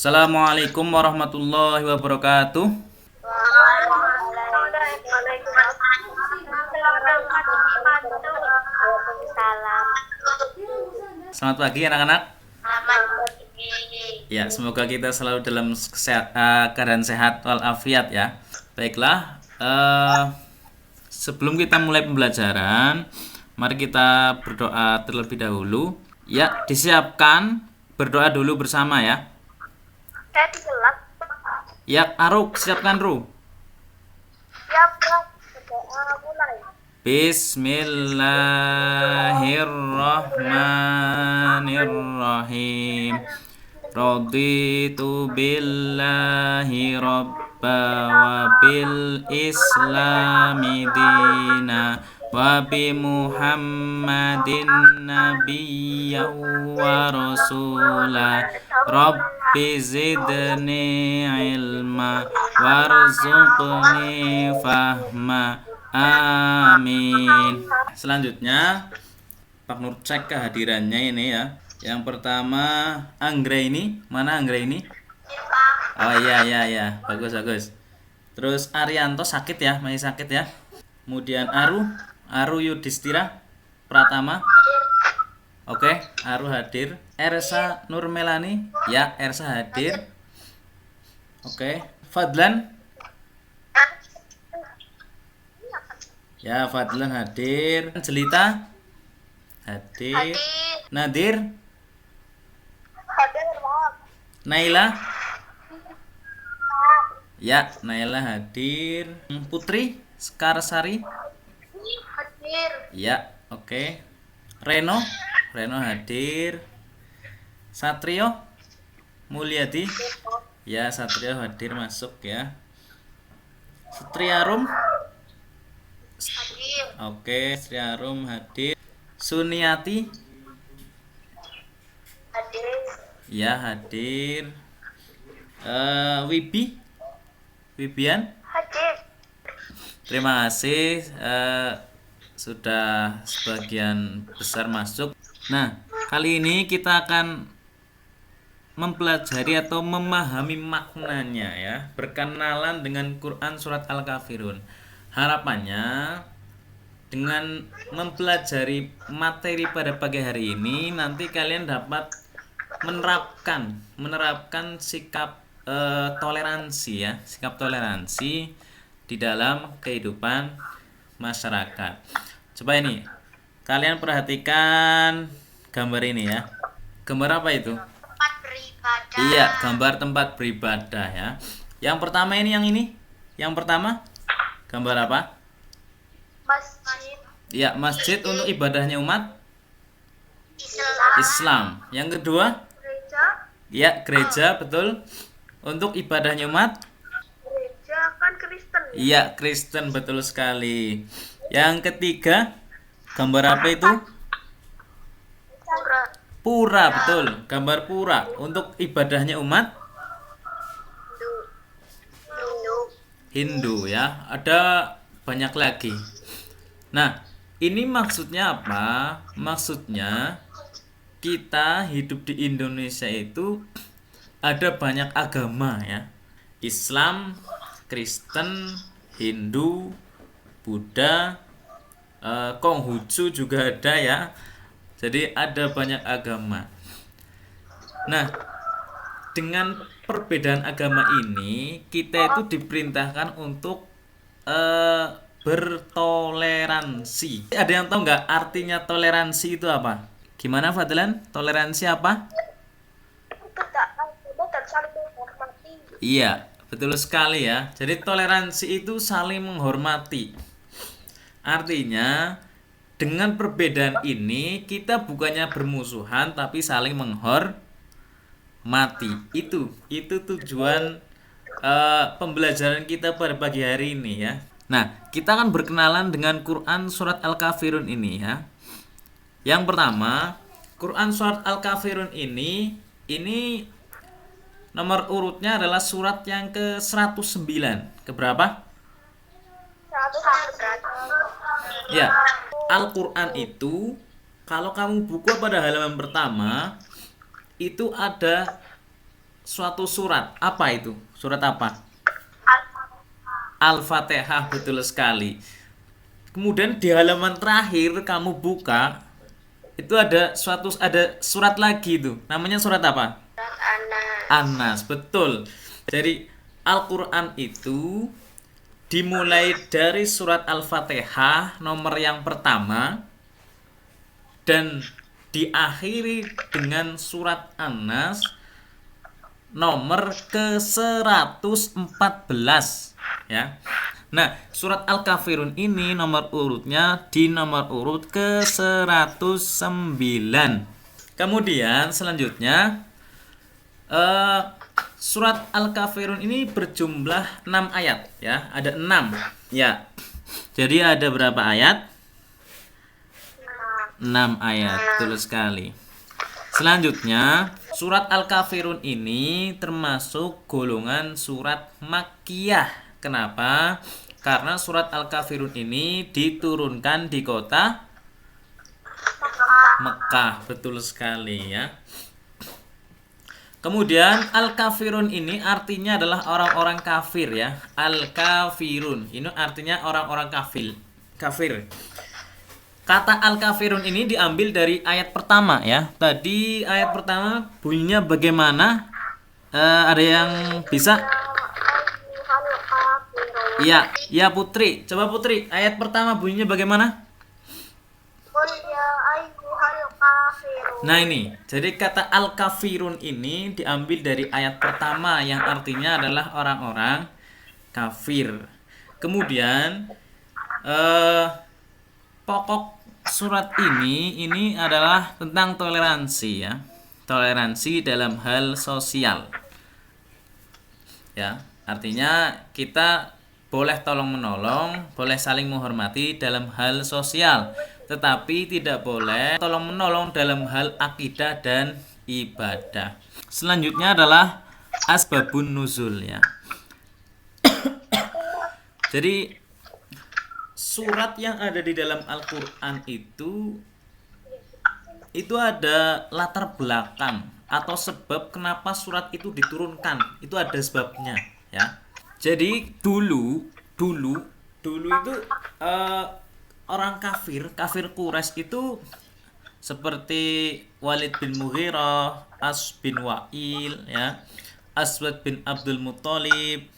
Assalamualaikum warahmatullahi wabarakatuh. Waalaikumsalam. Selamat pagi anak-anak. Selamat pagi. Ya, semoga kita selalu dalam keadaan sehat walafiat ya. Baiklah, sebelum kita mulai pembelajaran, mari kita berdoa terlebih dahulu. Ya, disiapkan berdoa dulu bersama ya. Saya digelap. Ya, Aruk, siapkan Ru. Siap, Kak. Berdoa mulai. Bismillahirrahmanirrahim. Raditu billahi rabba wa bil islami dina wa bi Muhammadin nabiyya wa rasula. Rabbi zidni ilma warzuqni fahma. Amin. Selanjutnya Pak Nur cek kehadirannya ini ya. Yang pertama Anggraini, mana Anggraini? Oh iya, bagus. Terus Arianto sakit ya, masih sakit ya. Kemudian Aru Yudhistira Pratama. Oke, Aru hadir. Ersa Nurmelani, ya Ersa hadir. Oke, Fadlan. Ya, Fadlan hadir. Jelita hadir. Nadir. Naila. Ya, Naila hadir. Putri Skarsari. Hadir. Ya, oke. Reno hadir. Satrio Mulyadi. Ya, Satrio hadir masuk ya. Sutriarum. Hadir. Oke, Sutriarum hadir. Suniati. Hadir. Ya, hadir. Wibian. Hadir. Terima kasih, sudah sebagian besar masuk. Nah, kali ini kita akan mempelajari atau memahami maknanya ya, berkenalan dengan Quran surat Al-Kafirun. Harapannya dengan mempelajari materi pada pagi hari ini nanti kalian dapat menerapkan sikap toleransi ya, sikap toleransi di dalam kehidupan masyarakat. Coba ini kalian perhatikan gambar ini ya. Gambar apa itu? Tempat beribadah. Iya, gambar tempat beribadah ya. Yang pertama ini Yang pertama gambar apa? Masjid. Ya, masjid untuk ibadahnya umat Islam. Yang kedua, Gereja. ya gereja, betul. Untuk ibadahnya umat, Gereja kan Kristen. iya Kristen, betul sekali. Yang ketiga, gambar apa itu? Pura. Pura, betul. Gambar pura untuk ibadahnya umat Hindu ya. Ada banyak lagi. Nah, ini maksudnya apa? Maksudnya kita hidup di Indonesia itu ada banyak agama ya. Islam, Kristen, Hindu, Buddha, Konghucu juga ada ya. Jadi ada banyak agama. Nah, dengan perbedaan agama ini kita itu diperintahkan untuk bertoleransi. Ada yang tahu nggak artinya toleransi itu apa? Gimana Fadlan? Toleransi apa? Tidak ada dan saling menghormati. Iya, betul sekali ya. Jadi toleransi itu saling menghormati. Artinya dengan perbedaan ini kita bukannya bermusuhan tapi saling menghormati. Itu tujuan pembelajaran kita pada pagi hari ini ya. Nah, kita akan berkenalan dengan Quran surat Al-Kafirun ini ya. Yang pertama, Quran surat Al-Kafirun ini nomor urutnya adalah surat yang ke-109. Keberapa? 100. Ya, Al-Quran itu kalau kamu buka pada halaman pertama itu ada suatu surat. Apa itu? Surat apa? Al-Fatihah. Al-Fatihah, betul sekali. Kemudian di halaman terakhir kamu buka, itu ada surat lagi itu. Namanya surat apa? Surat Anas. Anas, betul. Jadi Al-Qur'an itu dimulai dari surat Al-Fatihah nomor yang pertama dan diakhiri dengan surat Anas nomor ke-114 ya. Nah, surat Al-Kafirun ini nomor urutnya di nomor urut ke-109. Kemudian selanjutnya surat Al-Kafirun ini berjumlah 6 ayat ya, ada 6 ya. Jadi ada berapa ayat? 6 ayat, betul sekali. Selanjutnya, surat Al-Kafirun ini termasuk golongan surat Makkiyah. Kenapa? Karena surat Al-Kafirun ini diturunkan di kota Mekah, betul sekali ya. Kemudian Al-Kafirun ini artinya adalah orang-orang kafir ya. Al-Kafirun ini artinya orang-orang kafir. Kata Al-Kafirun ini diambil dari ayat pertama ya. Tadi ayat pertama bunyinya bagaimana? Ada yang bisa? Iya, ya Putri. Coba Putri, ayat pertama bunyinya bagaimana? Nah ini, jadi kata Al-Kafirun ini diambil dari ayat pertama yang artinya adalah orang-orang kafir. Kemudian pokok surat ini adalah tentang toleransi ya. Toleransi dalam hal sosial. Ya, artinya kita boleh tolong menolong, boleh saling menghormati dalam hal sosial, tetapi tidak boleh tolong menolong dalam hal akidah dan ibadah. Selanjutnya adalah asbabun nuzul ya. Jadi surat yang ada di dalam Al-Qur'an itu ada latar belakang atau sebab kenapa surat itu diturunkan. Itu ada sebabnya ya. Jadi dulu itu orang kafir Quraisy itu seperti Walid bin Mughirah, As bin Wa'il ya, Aswad bin Abdul Muthalib,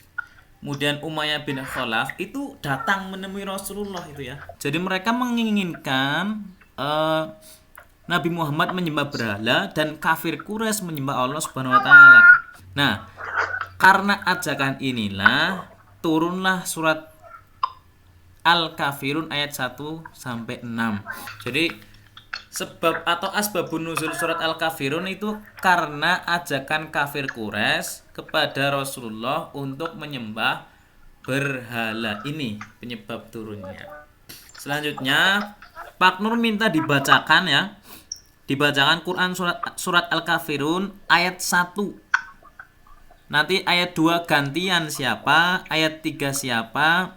kemudian Umayyah bin Khalaf itu datang menemui Rasulullah itu ya. Jadi mereka menginginkan Nabi Muhammad menyembah berhala dan kafir Quraisy menyembah Allah Subhanahu wa taala. Nah, karena ajakan inilah turunlah surat Al-Kafirun ayat 1 sampai 6. Jadi sebab atau asbabun nuzul surat Al-Kafirun itu karena ajakan kafir Quraisy kepada Rasulullah untuk menyembah berhala, ini penyebab turunnya. Selanjutnya Pak Nur minta dibacakan ya. Dibacakan Quran surat Al-Kafirun ayat 1. Nanti ayat 2 gantian siapa, ayat 3 siapa,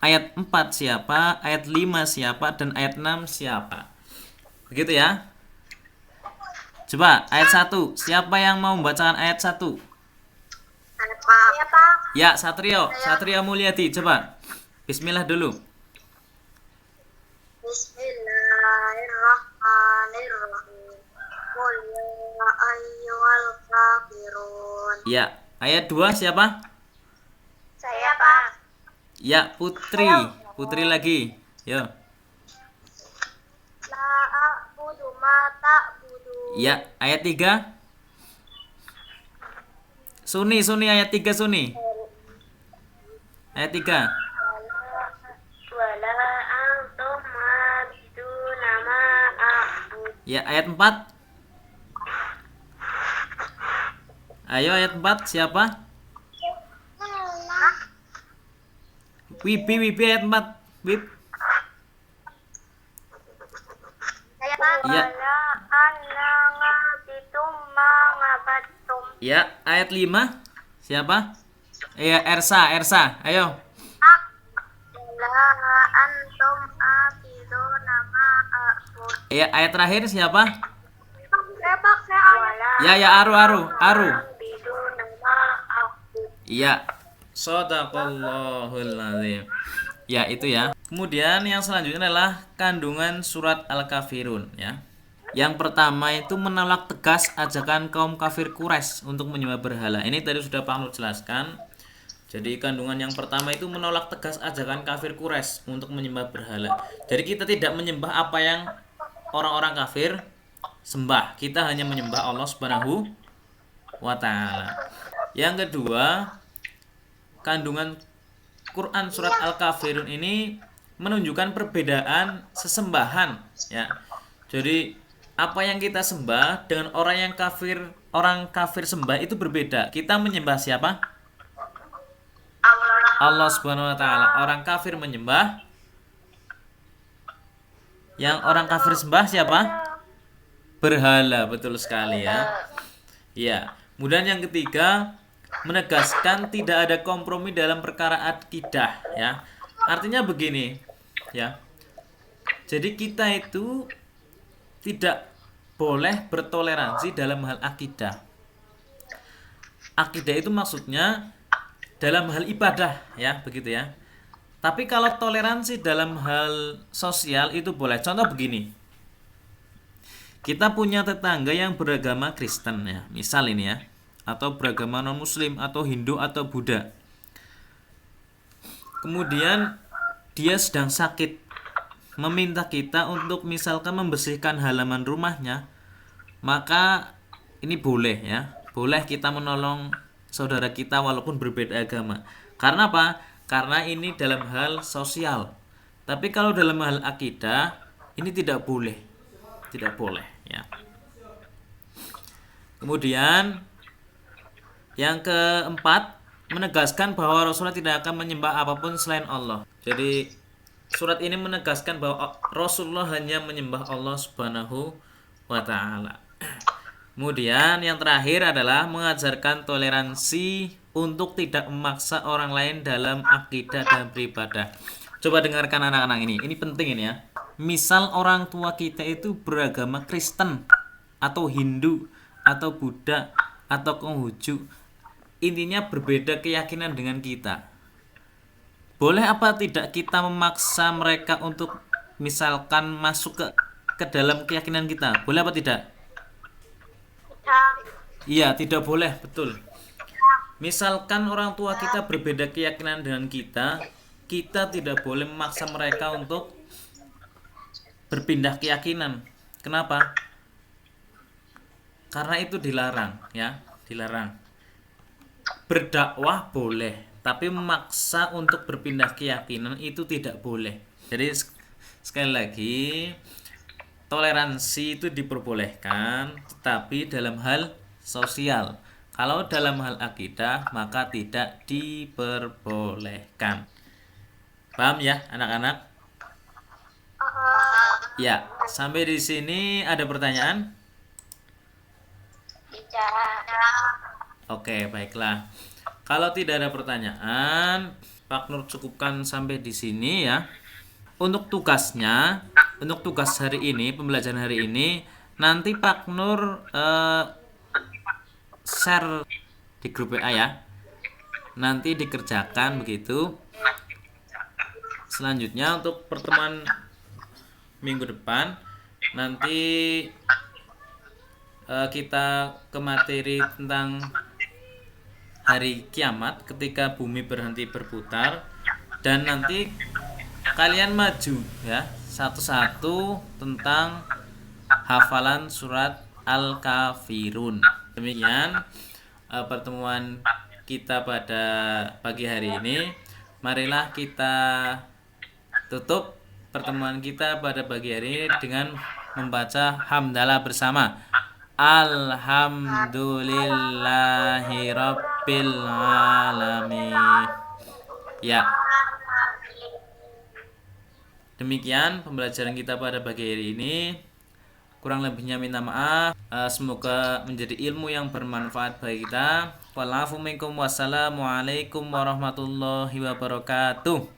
ayat 4 siapa, ayat 5 siapa, dan ayat 6 siapa. Begitu ya. Coba ayat 1. Siapa yang mau membacakan ayat 1? Ya, Satrio Mulyadi, coba. Bismillah dulu. Bismillahirrahmanirrahim. Qul ya ayyuhal kafirun. Ya, ayat 2 siapa? Saya, Pak. Ya, Putri. Putri lagi. Yo. La a'budu ma ta'budu. Ya, ayat 3. Suni ayat 3 Suni. Ayat 3. Wala antum ma'buduna ma a'bud. Ya, ayat 4. Ayo ayat 4 siapa? Wibi ayat 4. Wib. Saya, Pak. Ya. Wala anna'abitum ma ngabadtum. Ya, ayat 5 siapa? Ya, Ersa. Ayo. Wala antum akiduna ma a'bud. Ya, ayat terakhir siapa? Saya, Pak. Saya ayat. Ya, Aru. Iya, shadaqallahul azim. Ya, itu ya. Kemudian yang selanjutnya adalah kandungan surat Al-Kafirun ya. Yang pertama itu menolak tegas ajakan kaum kafir Quraisy untuk menyembah berhala. Ini tadi sudah Pak Nur jelaskan. Jadi kandungan yang pertama itu menolak tegas ajakan kafir Quraisy untuk menyembah berhala. Jadi kita tidak menyembah apa yang orang-orang kafir sembah. Kita hanya menyembah Allah Subhanahu wa taala. Yang kedua, kandungan Quran surat Al-Kafirun ini menunjukkan perbedaan sesembahan ya. Jadi apa yang kita sembah dengan orang kafir sembah itu berbeda. Kita menyembah siapa? Allah. Allah Subhanahu wa taala. Orang kafir menyembah, yang orang kafir sembah siapa? Berhala, betul sekali ya. Ya. Kemudian yang ketiga, menegaskan tidak ada kompromi dalam perkara akidah ya. Artinya begini ya. Jadi kita itu tidak boleh bertoleransi dalam hal akidah. Akidah itu maksudnya dalam hal ibadah ya, begitu ya. Tapi kalau toleransi dalam hal sosial itu boleh. Contoh begini. Kita punya tetangga yang beragama Kristen ya, misal ini ya, atau beragama non-muslim atau Hindu atau Buddha. Kemudian dia sedang sakit, meminta kita untuk misalkan membersihkan halaman rumahnya, maka ini boleh ya, boleh kita menolong saudara kita walaupun berbeda agama. Karena apa? Karena ini dalam hal sosial. Tapi kalau dalam hal akidah ini tidak boleh, tidak boleh ya. Kemudian yang keempat, menegaskan bahwa Rasulullah tidak akan menyembah apapun selain Allah. Jadi surat ini menegaskan bahwa Rasulullah hanya menyembah Allah Subhanahu wa taala. Kemudian yang terakhir adalah mengajarkan toleransi untuk tidak memaksa orang lain dalam akidah dan beribadah. Coba dengarkan anak-anak ini. Ini penting ini ya. Misal orang tua kita itu beragama Kristen atau Hindu atau Buddha atau Konghucu, intinya berbeda keyakinan dengan kita. Boleh apa tidak kita memaksa mereka untuk misalkan masuk ke dalam keyakinan kita? Boleh apa tidak? Iya, tidak boleh, betul. Misalkan orang tua kita berbeda keyakinan dengan kita tidak boleh memaksa mereka untuk berpindah keyakinan. Kenapa? Karena itu dilarang ya, dilarang. Berdakwah boleh, tapi memaksa untuk berpindah keyakinan itu tidak boleh. Jadi sekali lagi, toleransi itu diperbolehkan, tetapi dalam hal sosial. Kalau dalam hal akidah maka tidak diperbolehkan. Paham ya anak-anak? Ya, sampai di sini ada pertanyaan? Oke, baiklah. Kalau tidak ada pertanyaan, Pak Nur cukupkan sampai di sini ya. Untuk tugasnya, untuk tugas hari ini, pembelajaran hari ini, nanti Pak Nur share di grup WA ya. Nanti dikerjakan begitu. Selanjutnya untuk pertemuan minggu depan nanti kita ke materi tentang hari kiamat ketika bumi berhenti berputar, dan nanti kalian maju ya satu-satu tentang hafalan surat Al-Kafirun. Demikian pertemuan kita pada pagi hari ini. Marilah kita tutup pertemuan kita pada pagi hari ini dengan membaca hamdalah bersama. Alhamdulillahirabbil alamin. Ya. Demikian pembelajaran kita pada pagi hari ini. Kurang lebihnya minta maaf. Semoga menjadi ilmu yang bermanfaat bagi kita. Wassalamualaikum warahmatullahi wabarakatuh.